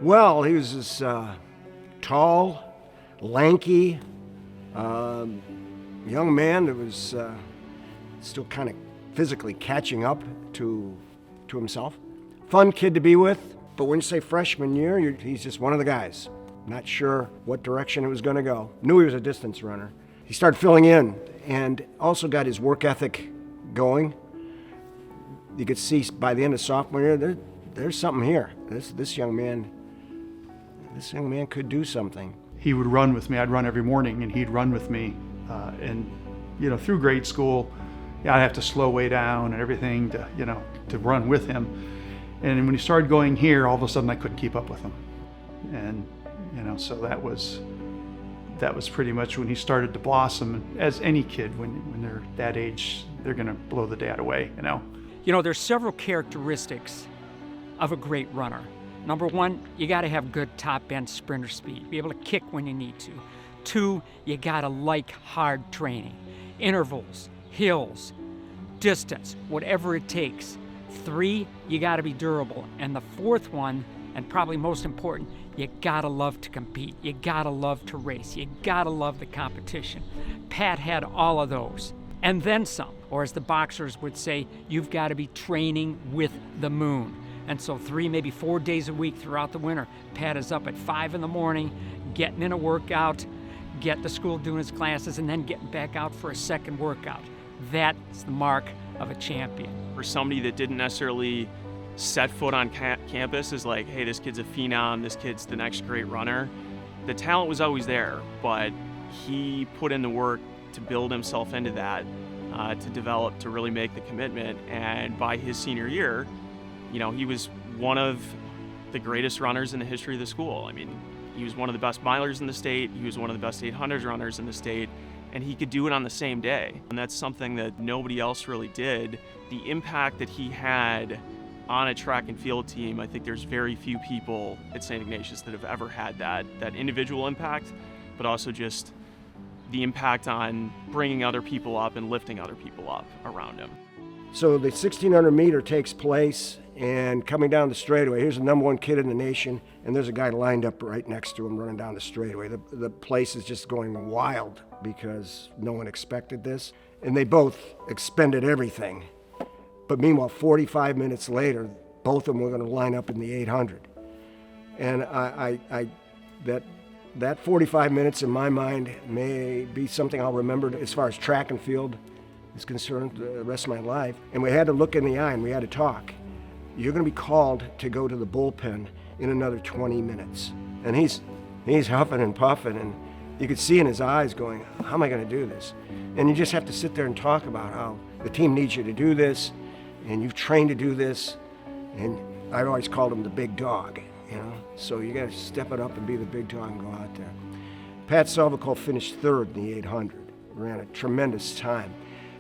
Well, he was this tall, lanky, young man that was still kind of physically catching up to himself. Fun kid to be with, but when you say freshman year, he's just one of the guys. Not sure what direction it was going to go. Knew he was a distance runner. He started filling in and also got his work ethic going. You could see by the end of sophomore year, there's something here. This young man could do something. He would run with me. I'd run every morning, and he'd run with me. And through grade school, I'd have to slow way down and everything to run with him. And when he started going here, all of a sudden I couldn't keep up with him. And so that was pretty much when he started to blossom. As any kid, when they're that age, they're going to blow the dad away. There's several characteristics of a great runner. Number one, you got to have good top end sprinter speed, be able to kick when you need to. Two, you got to like hard training, intervals, hills, distance, whatever it takes. Three, you got to be durable. And the fourth one, and probably most important, you got to love to compete. You got to love to race. You got to love the competition. Pat had all of those. And then some, or as the boxers would say, you've got to be training with the moon. And so 3, maybe 4 days a week throughout the winter, Pat is up at 5 in the morning, getting in a workout, getting to school doing his classes, and then getting back out for a second workout. That's the mark of a champion. For somebody that didn't necessarily set foot on campus is like, hey, this kid's a phenom, this kid's the next great runner. The talent was always there, but he put in the work to build himself into that, to develop, to really make the commitment. And by his senior year, he was one of the greatest runners in the history of the school. I mean, he was one of the best milers in the state, he was one of the best 800 runners in the state, and he could do it on the same day. And that's something that nobody else really did. The impact that he had on a track and field team, I think there's very few people at St. Ignatius that have ever had that individual impact, but also just the impact on bringing other people up and lifting other people up around him. So the 1600 meter takes place, and coming down the straightaway, here's the number one kid in the nation, and there's a guy lined up right next to him running down the straightaway. The place is just going wild because no one expected this, and they both expended everything. But meanwhile, 45 minutes later, both of them were going to line up in the 800. And that 45 minutes in my mind may be something I'll remember as far as track and field is concerned the rest of my life. And we had to look in the eye and we had to talk. You're going to be called to go to the bullpen in another 20 minutes. And he's huffing and puffing, and you could see in his eyes going, how am I going to do this? And you just have to sit there and talk about how the team needs you to do this, and you've trained to do this. And I've always called him the big dog, So you got to step it up and be the big dog and go out there. Pat Sovacool finished third in the 800, ran a tremendous time.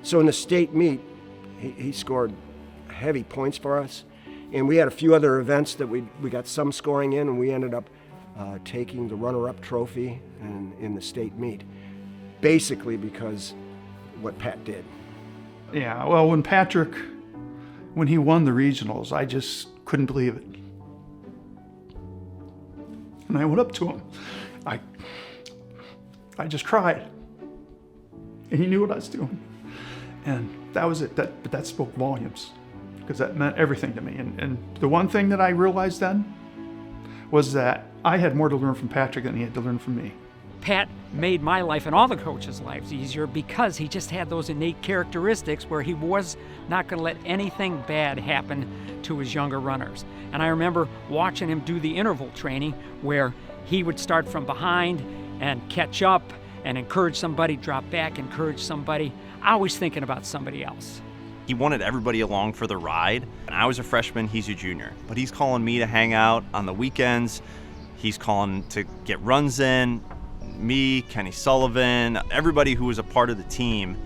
So in the state meet, he scored heavy points for us. And we had a few other events that we got some scoring in, and we ended up taking the runner-up trophy in the state meet, basically because what Pat did. Yeah, well, when he won the regionals, I just couldn't believe it. And I went up to him. I just cried. And he knew what I was doing. And that was it. But that spoke volumes, because that meant everything to me. And the one thing that I realized then was that I had more to learn from Patrick than he had to learn from me. Pat made my life and all the coaches' lives easier because he just had those innate characteristics where he was not going to let anything bad happen to his younger runners. And I remember watching him do the interval training where he would start from behind and catch up and encourage somebody, drop back, encourage somebody, always thinking about somebody else. He wanted everybody along for the ride. And I was a freshman, he's a junior. But he's calling me to hang out on the weekends. He's calling to get runs in. Me, Kenny Sullivan, everybody who was a part of the team,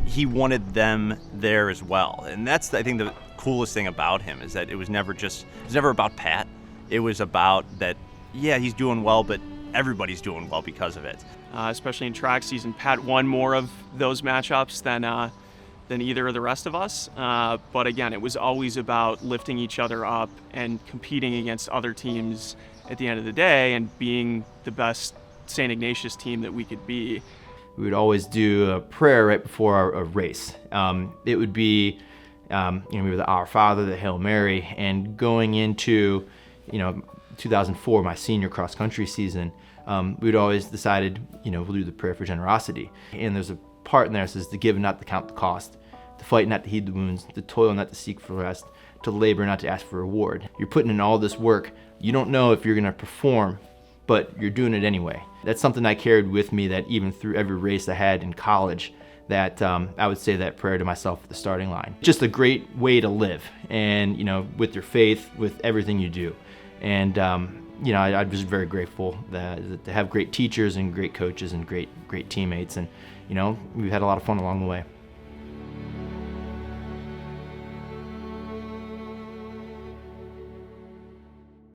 he wanted them there as well. And that's, I think, the coolest thing about him is that it was never about Pat. It was about that, yeah, he's doing well, but everybody's doing well because of it. Especially in track season, Pat won more of those matchups than either of the rest of us. But again, it was always about lifting each other up and competing against other teams at the end of the day and being the best St. Ignatius team that we could be. We would always do a prayer right before a race. It would be, maybe the Our Father, the Hail Mary, and going into, 2004, my senior cross country season, we'd always decided, we'll do the prayer for generosity. And there's a part in there that says to give and not to count the cost, to fight not to heed the wounds, to toil not to seek for rest, to labor not to ask for reward. You're putting in all this work. You don't know if you're going to perform, but you're doing it anyway. That's something I carried with me, that even through every race I had in college, that I would say that prayer to myself at the starting line. Just a great way to live, and with your faith, with everything you do. And I was very grateful to have great teachers and great coaches and great teammates, and we've had a lot of fun along the way.